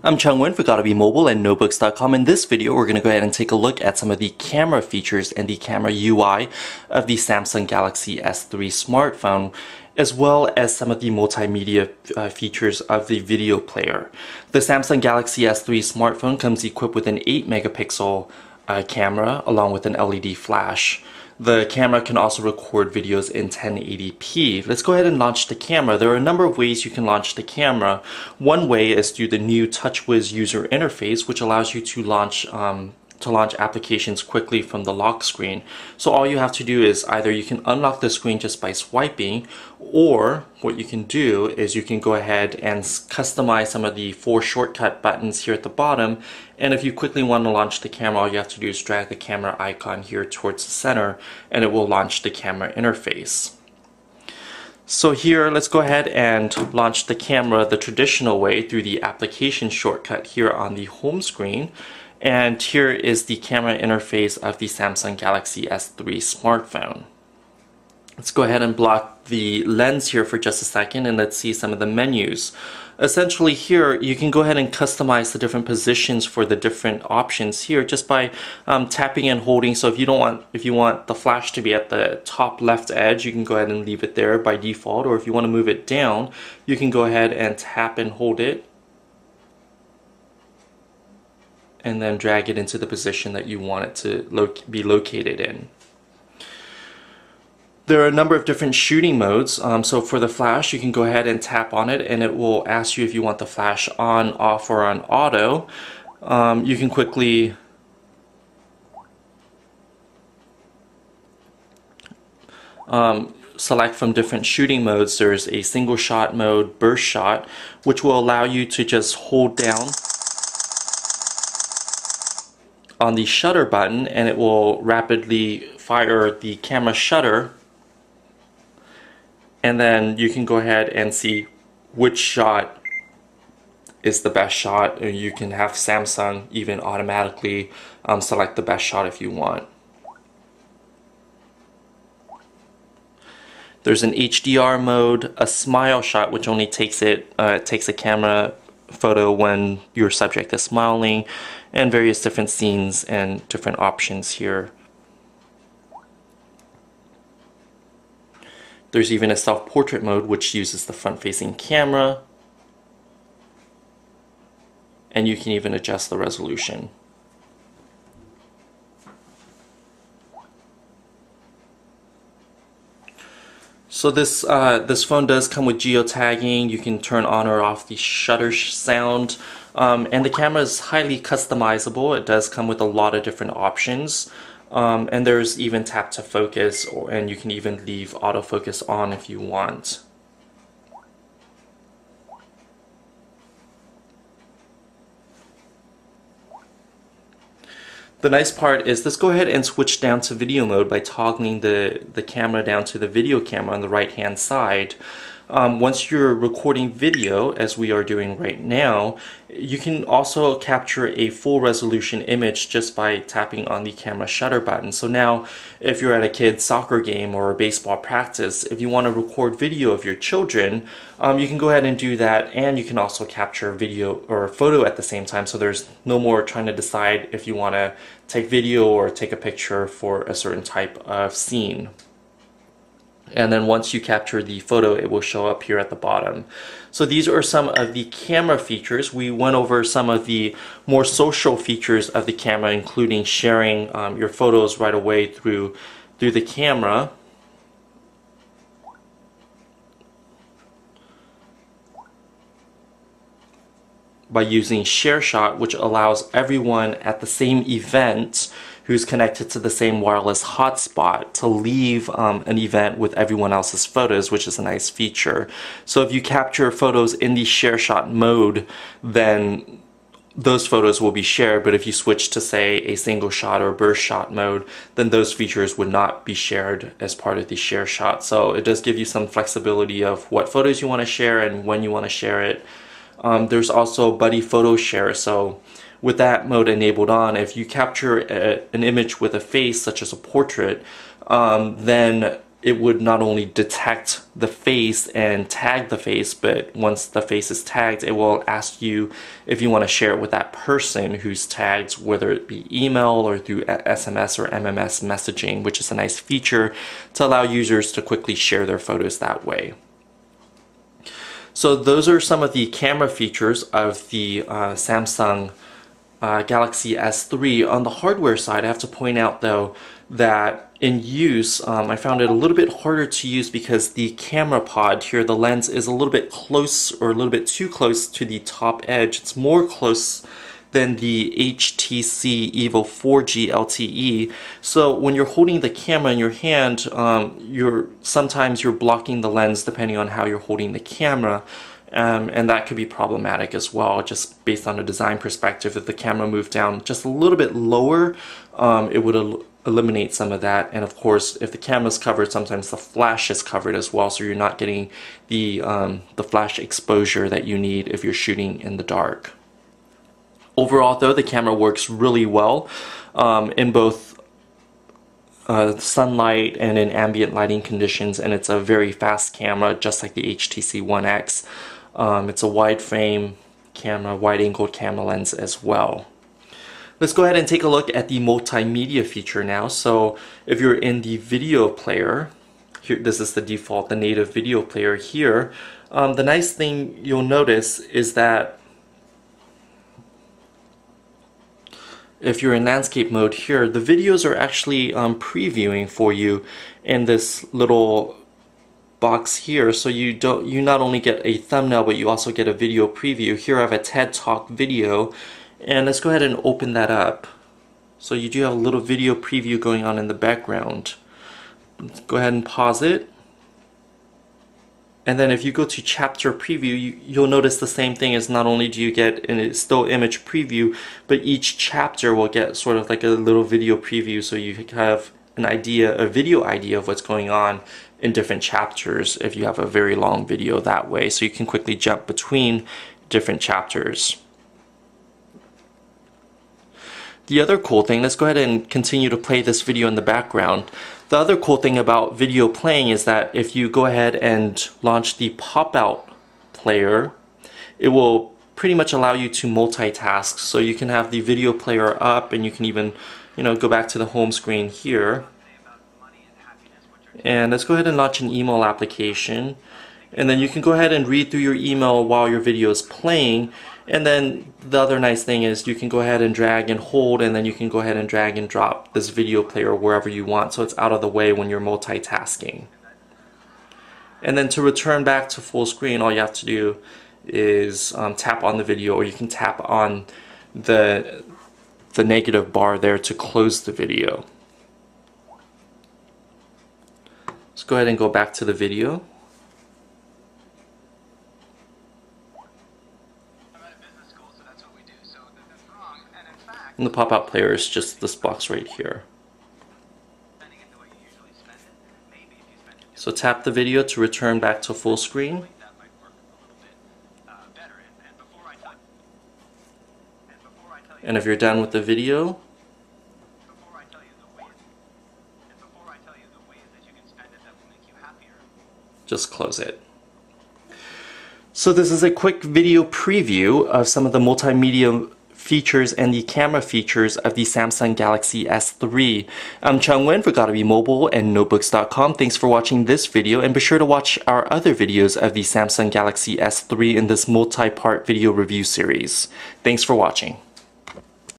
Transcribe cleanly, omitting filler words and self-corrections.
I'm Chung-Win for Gotta Be Mobile and Notebooks.com. In this video, we're going to go ahead and take a look at some of the camera features and the camera UI of the Samsung Galaxy S3 smartphone, as well as some of the multimedia features of the video player. The Samsung Galaxy S3 smartphone comes equipped with an 8 megapixel camera along with an LED flash. The camera can also record videos in 1080p. Let's go ahead and launch the camera. There are a number of ways you can launch the camera. One way is through the new TouchWiz user interface, which allows you to launch applications quickly from the lock screen. So all you have to do is either you can unlock the screen just by swiping, or what you can do is you can go ahead and customize some of the 4 shortcut buttons here at the bottom. And if you quickly want to launch the camera, all you have to do is drag the camera icon here towards the center and it will launch the camera interface. So here, let's go ahead and launch the camera the traditional way through the application shortcut here on the home screen. And here is the camera interface of the Samsung Galaxy S3 smartphone. Let's go ahead and block the lens here for just a second and let's see some of the menus. Essentially here you can go ahead and customize the different positions for the different options here just by tapping and holding. So if you want the flash to be at the top left edge, you can go ahead and leave it there by default, or if you want to move it down, you can go ahead and tap and hold it and then drag it into the position that you want it to be located in. There are a number of different shooting modes. So for the flash, you can go ahead and tap on it and it will ask you if you want the flash on, off, or on auto. You can quickly select from different shooting modes. There's a single shot mode, burst shot, which will allow you to just hold down on the shutter button and it will rapidly fire the camera shutter, and then you can go ahead and see which shot is the best shot. You can have Samsung even automatically select the best shot if you want. There's an HDR mode, a smile shot, which only takes a camera photo when your subject is smiling, and various different scenes and different options here. There's even a self-portrait mode which uses the front-facing camera, and you can even adjust the resolution. So this phone does come with geotagging. You can turn on or off the shutter sound, and the camera is highly customizable. It does come with a lot of different options, and there's even tap to focus, and you can even leave autofocus on if you want. The nice part is, let's go ahead and switch down to video mode by toggling the camera down to the video camera on the right hand side. Once you're recording video, as we are doing right now, you can also capture a full resolution image just by tapping on the camera shutter button. So now if you're at a kid's soccer game or a baseball practice, if you want to record video of your children, you can go ahead and do that, and you can also capture video or photo at the same time, so there's no more trying to decide if you want to take video or take a picture for a certain type of scene. And then once you capture the photo, it will show up here at the bottom. So these are some of the camera features. We went over some of the more social features of the camera, including sharing your photos right away through the camera. By using Share Shot, which allows everyone at the same event who's connected to the same wireless hotspot to leave an event with everyone else's photos, which is a nice feature. So if you capture photos in the Share Shot mode, then those photos will be shared, but if you switch to, say, a single shot or burst shot mode, then those features would not be shared as part of the Share Shot. So it does give you some flexibility of what photos you want to share and when you want to share it. There's also Buddy Photo Share, so with that mode enabled on, if you capture an image with a face, such as a portrait, then it would not only detect the face and tag the face, but once the face is tagged, it will ask you if you want to share it with that person who's tagged, whether it be email or through SMS or MMS messaging, which is a nice feature to allow users to quickly share their photos that way. So those are some of the camera features of the Samsung Galaxy S3. On the hardware side, I have to point out though that in use, I found it a little bit harder to use because the camera pod here, the lens is a little bit close or a little bit too close to the top edge. It's more close than the HTC Evo 4G LTE. So when you're holding the camera in your hand, sometimes you're blocking the lens depending on how you're holding the camera. And that could be problematic as well, just based on a design perspective. If the camera moved down just a little bit lower, it would eliminate some of that. And of course, if the camera's covered, sometimes the flash is covered as well, so you're not getting the flash exposure that you need if you're shooting in the dark. Overall though, the camera works really well in both sunlight and in ambient lighting conditions, and it's a very fast camera, just like the HTC One X. It's a wide frame camera, wide angled camera lens as well. Let's go ahead and take a look at the multimedia feature now. So if you're in the video player, here, this is the default, the native video player here. The nice thing you'll notice is that if you're in landscape mode here, the videos are actually previewing for you in this little box here. So you not only get a thumbnail, but you also get a video preview. Here I have a TED Talk video, and let's go ahead and open that up. So you do have a little video preview going on in the background. Let's go ahead and pause it. And then if you go to chapter preview, you'll notice the same thing. Is not only do you get a still image preview, but each chapter will get sort of like a little video preview, so you have an idea, a video idea of what's going on in different chapters if you have a very long video that way. So you can quickly jump between different chapters. The other cool thing, let's go ahead and continue to play this video in the background. The other cool thing about video playing is that if you go ahead and launch the pop-out player, it will pretty much allow you to multitask. So you can have the video player up, and you can even, go back to the home screen here. And let's go ahead and launch an email application. And then you can go ahead and read through your email while your video is playing. And then the other nice thing is you can go ahead and drag and hold, and then you can go ahead and drag and drop this video player wherever you want, so it's out of the way when you're multitasking. And then to return back to full screen, all you have to do is tap on the video, or you can tap on the negative bar there to close the video. Let's go ahead and go back to the video. And the pop-out player is just this box right here. So tap the video to return back to full screen. And if you're done with the video, just close it. So this is a quick video preview of some of the multimedia features and the camera features of the Samsung Galaxy S3. I'm Chung Nguyen for Gotta Be Mobile and Notebooks.com. Thanks for watching this video, and be sure to watch our other videos of the Samsung Galaxy S3 in this multi-part video review series. Thanks for watching.